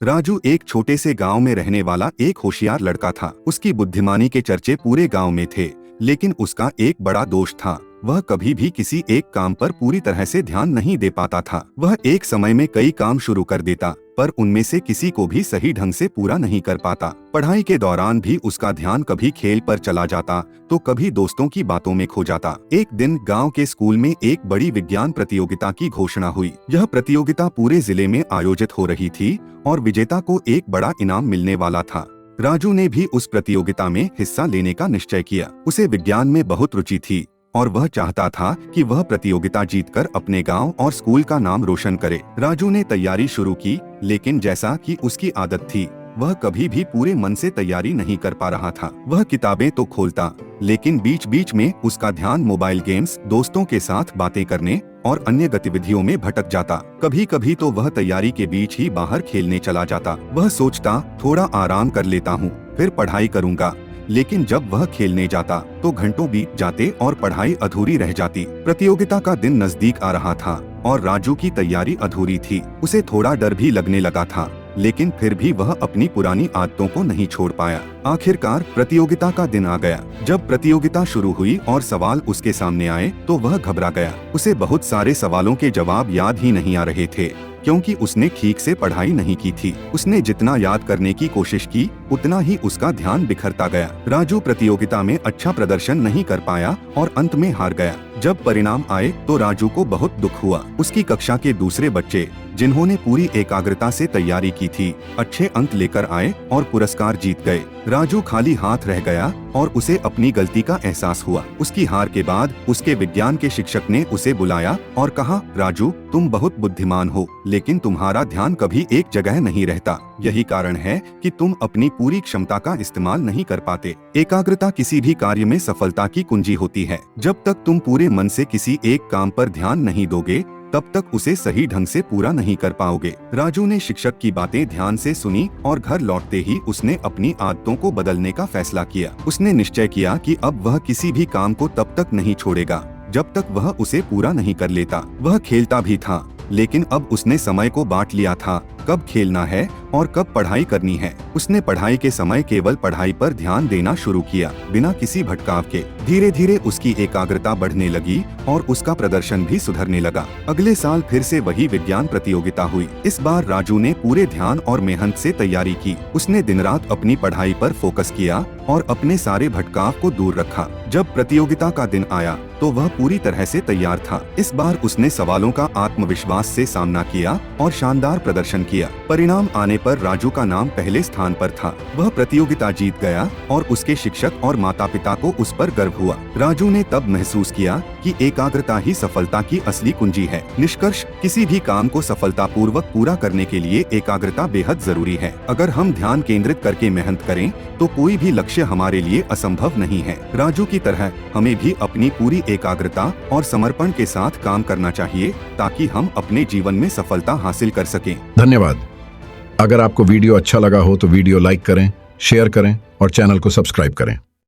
राजू एक छोटे से गांव में रहने वाला एक होशियार लड़का था। उसकी बुद्धिमानी के चर्चे पूरे गांव में थे, लेकिन उसका एक बड़ा दोष था। वह कभी भी किसी एक काम पर पूरी तरह से ध्यान नहीं दे पाता था। वह एक समय में कई काम शुरू कर देता, पर उनमें से किसी को भी सही ढंग से पूरा नहीं कर पाता। पढ़ाई के दौरान भी उसका ध्यान कभी खेल पर चला जाता तो कभी दोस्तों की बातों में खो जाता। एक दिन गांव के स्कूल में एक बड़ी विज्ञान प्रतियोगिता की घोषणा हुई। यह प्रतियोगिता पूरे जिले में आयोजित हो रही थी और विजेता को एक बड़ा इनाम मिलने वाला था। राजू ने भी उस प्रतियोगिता में हिस्सा लेने का निश्चय किया। उसे विज्ञान में बहुत रुचि थी और वह चाहता था कि वह प्रतियोगिता जीतकर अपने गांव और स्कूल का नाम रोशन करे। राजू ने तैयारी शुरू की, लेकिन जैसा कि उसकी आदत थी, वह कभी भी पूरे मन से तैयारी नहीं कर पा रहा था। वह किताबें तो खोलता, लेकिन बीच बीच में उसका ध्यान मोबाइल गेम्स, दोस्तों के साथ बातें करने और अन्य गतिविधियों में भटक जाता। कभी कभी तो वह तैयारी के बीच ही बाहर खेलने चला जाता। वह सोचता, थोड़ा आराम कर लेता हूँ, फिर पढ़ाई करूँगा। लेकिन जब वह खेलने जाता तो घंटों बीत जाते और पढ़ाई अधूरी रह जाती। प्रतियोगिता का दिन नजदीक आ रहा था और राजू की तैयारी अधूरी थी। उसे थोड़ा डर भी लगने लगा था, लेकिन फिर भी वह अपनी पुरानी आदतों को नहीं छोड़ पाया। आखिरकार प्रतियोगिता का दिन आ गया। जब प्रतियोगिता शुरू हुई और सवाल उसके सामने आए तो वह घबरा गया। उसे बहुत सारे सवालों के जवाब याद ही नहीं आ रहे थे, क्योंकि उसने ठीक से पढ़ाई नहीं की थी। उसने जितना याद करने की कोशिश की, उतना ही उसका ध्यान बिखरता गया। राजू प्रतियोगिता में अच्छा प्रदर्शन नहीं कर पाया और अंत में हार गया। जब परिणाम आए तो राजू को बहुत दुख हुआ। उसकी कक्षा के दूसरे बच्चे, जिन्होंने पूरी एकाग्रता से तैयारी की थी, अच्छे अंक लेकर आए और पुरस्कार जीत गए। राजू खाली हाथ रह गया और उसे अपनी गलती का एहसास हुआ। उसकी हार के बाद उसके विज्ञान के शिक्षक ने उसे बुलाया और कहा, राजू, तुम बहुत बुद्धिमान हो, लेकिन तुम्हारा ध्यान कभी एक जगह नहीं रहता। यही कारण है कि तुम अपनी पूरी क्षमता का इस्तेमाल नहीं कर पाते। एकाग्रता किसी भी कार्य में सफलता की कुंजी होती है। जब तक तुम पूरे मन से किसी एक काम पर ध्यान नहीं दोगे, तब तक उसे सही ढंग से पूरा नहीं कर पाओगे। राजू ने शिक्षक की बातें ध्यान से सुनी और घर लौटते ही उसने अपनी आदतों को बदलने का फैसला किया। उसने निश्चय किया कि अब वह किसी भी काम को तब तक नहीं छोड़ेगा जब तक वह उसे पूरा नहीं कर लेता। वह खेलता भी था, लेकिन अब उसने समय को बांट लिया था, कब खेलना है और कब पढ़ाई करनी है। उसने पढ़ाई के समय केवल पढ़ाई पर ध्यान देना शुरू किया, बिना किसी भटकाव के। धीरे धीरे उसकी एकाग्रता बढ़ने लगी और उसका प्रदर्शन भी सुधरने लगा। अगले साल फिर से वही विज्ञान प्रतियोगिता हुई। इस बार राजू ने पूरे ध्यान और मेहनत से तैयारी की। उसने दिन रात अपनी पढ़ाई पर फोकस किया और अपने सारे भटकाव को दूर रखा। जब प्रतियोगिता का दिन आया तो वह पूरी तरह से तैयार था। इस बार उसने सवालों का आत्मविश्वास से सामना किया और शानदार प्रदर्शन किया। परिणाम आने पर राजू का नाम पहले स्थान पर था। वह प्रतियोगिता जीत गया और उसके शिक्षक और माता पिता को उस पर गर्व हुआ। राजू ने तब महसूस किया कि एकाग्रता ही सफलता की असली कुंजी है। निष्कर्ष, किसी भी काम को सफलतापूर्वक पूरा करने के लिए एकाग्रता बेहद जरूरी है। अगर हम ध्यान केंद्रित करके मेहनत करें तो कोई भी लक्ष्य हमारे लिए असंभव नहीं है। राजू की तरह हमें भी अपनी पूरी एकाग्रता और समर्पण के साथ काम करना चाहिए, ताकि हम अपने जीवन में सफलता हासिल कर सकें। धन्यवाद। अगर आपको वीडियो अच्छा लगा हो तो वीडियो लाइक करें, शेयर करें और चैनल को सब्सक्राइब करें।